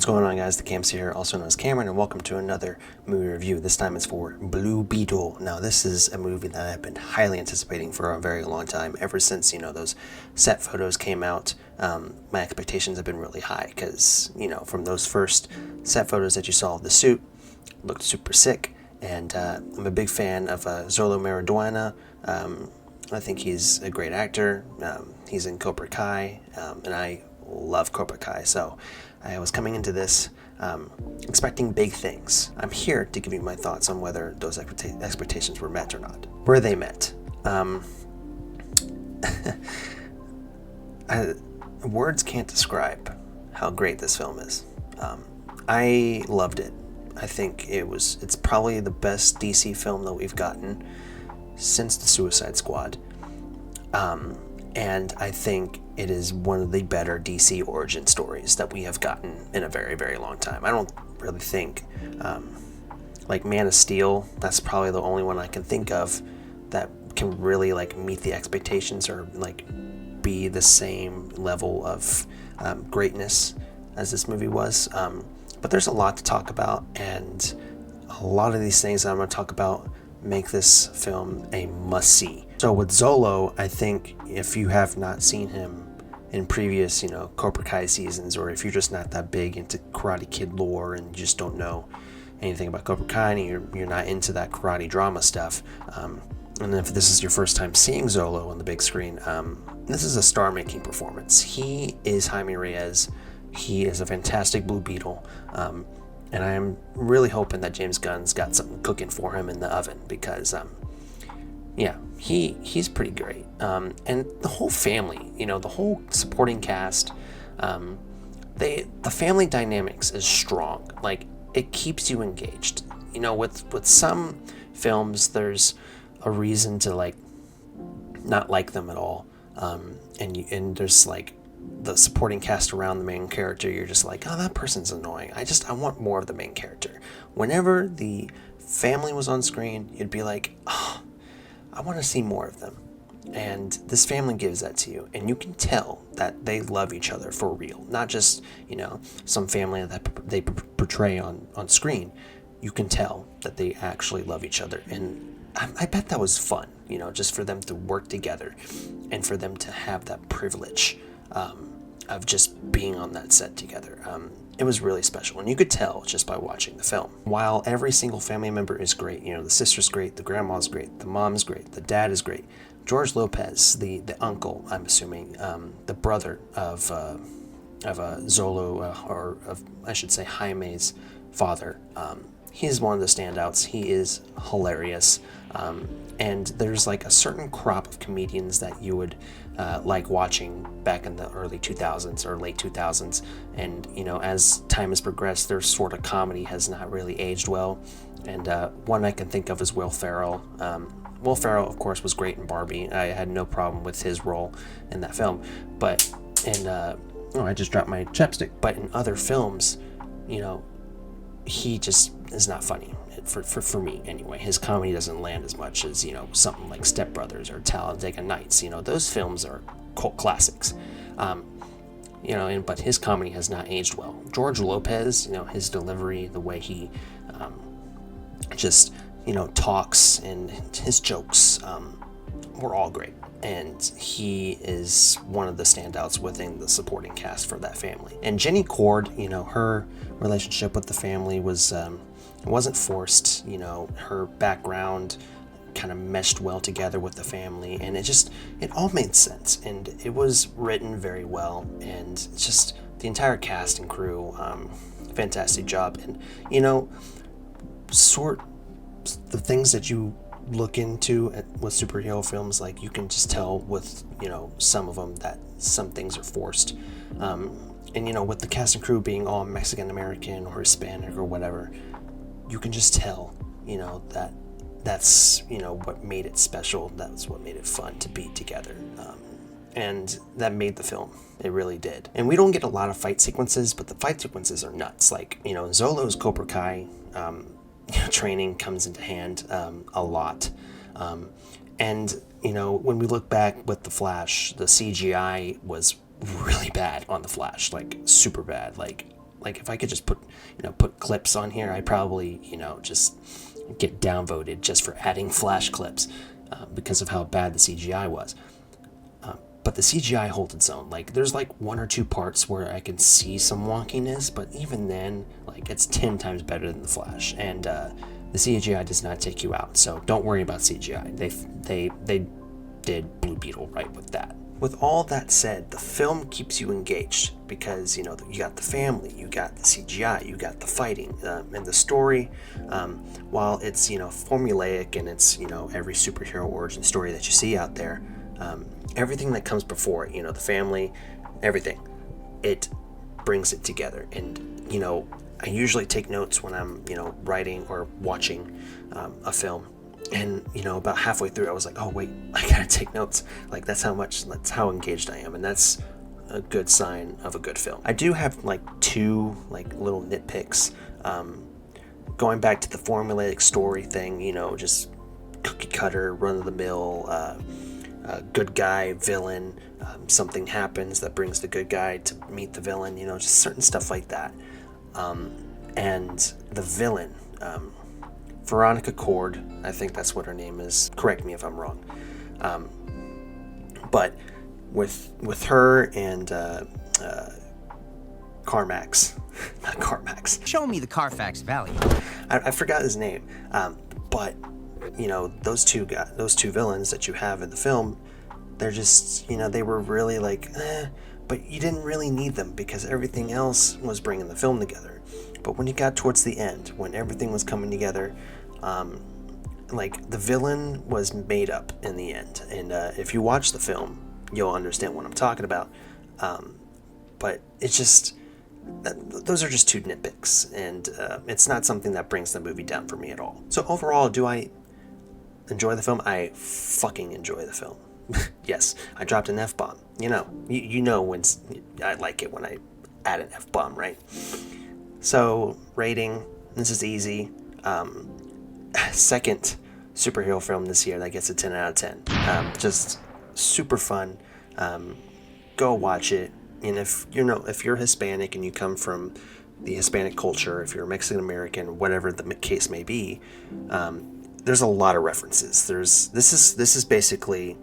What's going on, guys? The Camps here, also known as Cameron, and welcome to another movie review. This time it's for Blue Beetle. Now, this is a movie that I've been highly anticipating for a very long time. Ever since, those set photos came out, my expectations have been really high because, from those first set photos that you saw of the suit, looked super sick. And I'm a big fan of Xolo Mariduena. I think he's a great actor. He's in Cobra Kai, and I love Cobra Kai, so I was coming into this expecting big things. I'm here to give you my thoughts on whether those expectations were met or not. Were they met? Words can't describe how great this film is. I loved it. I think it's probably the best DC film that we've gotten since the Suicide Squad. And I think it is one of the better DC origin stories that we have gotten in a very, very long time. I don't really think, like Man of Steel, that's probably the only one I can think of that can really meet the expectations or be the same level of greatness as this movie was. But there's a lot to talk about, and a lot of these things that I'm going to talk about make this film a must-see. So with Xolo, I think if you have not seen him in previous, Cobra Kai seasons, or if you're just not that big into Karate Kid lore and you just don't know anything about Cobra Kai and you're not into that karate drama stuff, and if this is your first time seeing Xolo on the big screen, this is a star-making performance. He is Jaime Reyes. He is a fantastic Blue Beetle. And I'm really hoping that James Gunn's got something cooking for him in the oven because, he's pretty great. And the whole family, the whole supporting cast, the family dynamics is strong. It keeps you engaged. With some films, there's a reason to not like them at all. And there's the supporting cast around the main character, you're just oh, that person's annoying. I want more of the main character. Whenever the family was on screen, you'd be oh, I want to see more of them. And this family gives that to you. And you can tell that they love each other for real. Not just, some family that they portray on screen. You can tell that they actually love each other. And I bet that was fun, just for them to work together and for them to have that privilege of just being on that set together. It was really special, and you could tell just by watching the film. While every single family member is great, the sister's great, the grandma's great, the mom's great, the dad is great. George Lopez, the uncle, I'm assuming, the brother of Xolo, or of, I should say, Jaime's father, he's one of the standouts. He is hilarious. And there's a certain crop of comedians that you would like watching back in the early 2000s or late 2000s. And, as time has progressed, their sort of comedy has not really aged well. And one I can think of is Will Ferrell. Will Ferrell, of course, was great in Barbie. I had no problem with his role in that film. But I just dropped my chapstick. But in other films, he just is not funny for me anyway. His comedy doesn't land as much as something like Step Brothers or Talladega Nights. Those films are cult classics. But his comedy has not aged well. George Lopez, his delivery, the way he just talks, and his jokes were all great. And he is one of the standouts within the supporting cast for that family. And Jenny Cord, her relationship with the family wasn't forced. Her background kind of meshed well together with the family, and it all made sense. And it was written very well, and just the entire cast and crew, fantastic job. And the things that you look into with superhero films, you can just tell with some of them that some things are forced, and with the cast and crew being all Mexican American or Hispanic or whatever, you can just tell that's what made it special. That's what made it fun to be together, and that made the film. It really did. And we don't get a lot of fight sequences, but the fight sequences are nuts. Xolo's Cobra Kai training comes into hand a lot. And when we look back with the Flash, the CGI was really bad on the Flash, super bad. like if I could just put clips on here, I'd probably, just get downvoted just for adding flash clips because of how bad the CGI was. But the CGI holds its own. Like, there's like 1 or 2 parts where I can see some wonkiness, but even then, like, it's 10 times better than the Flash. And the CGI does not take you out, so don't worry about CGI. They did Blue Beetle right with that. With all that said, the film keeps you engaged because, you got the family, you got the CGI, you got the fighting, and the story, while it's, formulaic and it's, every superhero origin story that you see out there, everything that comes before it, the family, everything, it brings it together. And, I usually take notes when I'm, writing or watching a film. And, about halfway through, I was like, oh, wait, I gotta take notes. Like, that's how engaged I am. And that's a good sign of a good film. I do have, like, 2, like, little nitpicks. Going back to the formulaic story thing, just cookie cutter, run-of-the-mill, good guy, villain, something happens that brings the good guy to meet the villain, just certain stuff like that. And the villain, Veronica Cord, I think that's what her name is. Correct me if I'm wrong. But with her and Carmax, not Carmax. Show me the Carfax Valley. I forgot his name. But those two villains that you have in the film, they're just they were really like, but you didn't really need them because everything else was bringing the film together. But when you got towards the end, when everything was coming together, like the villain was made up in the end. And if you watch the film, you'll understand what I'm talking about. But it's just, those are just 2 nitpicks. And it's not something that brings the movie down for me at all. So overall, do I enjoy the film? I fucking enjoy the film. Yes, I dropped an F-bomb. You know when I like it when I add an F-bomb, right? So, rating, this is easy. Second superhero film this year that gets a 10 out of 10. Just super fun. Go watch it. And if you're Hispanic and you come from the Hispanic culture, if you're Mexican American, whatever the case may be, there's a lot of references. This is basically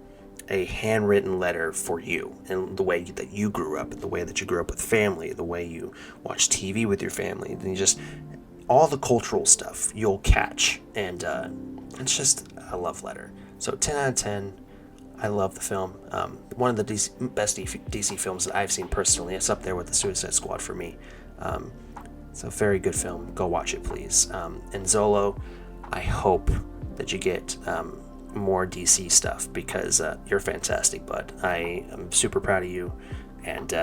a handwritten letter for you and the way that you grew up, the way that you grew up with family, the way you watch TV with your family, and just all the cultural stuff you'll catch. And it's just a love letter. So 10 out of 10. I love the film. One of the best DC films that I've seen personally. It's up there with the Suicide Squad for me. It's a very good film. Go watch it, please. And Xolo, I hope that you get more DC stuff because you're fantastic, bud. I am super proud of you, and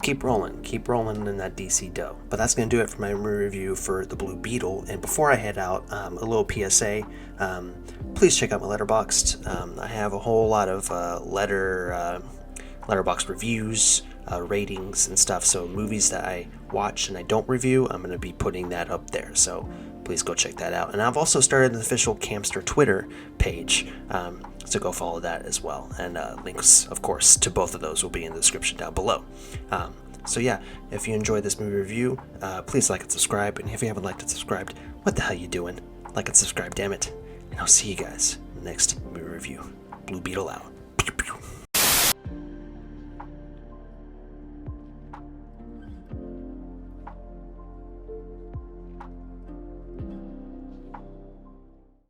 keep rolling in that DC dough. But that's going to do it for my review for the Blue Beetle. And before I head out, a little PSA, please check out my Letterboxd. I have a whole lot of Letterboxd reviews, ratings and stuff, so movies that I watch and I don't review, I'm going to be putting that up there, so please go check that out. And I've also started an official Campster Twitter page, so go follow that as well. And links, of course, to both of those will be in the description down below. So yeah, if you enjoyed this movie review, please like and subscribe. And if you haven't liked and subscribed, what the hell you doing? Like and subscribe, damn it. And I'll see you guys in the next movie review. Blue Beetle out.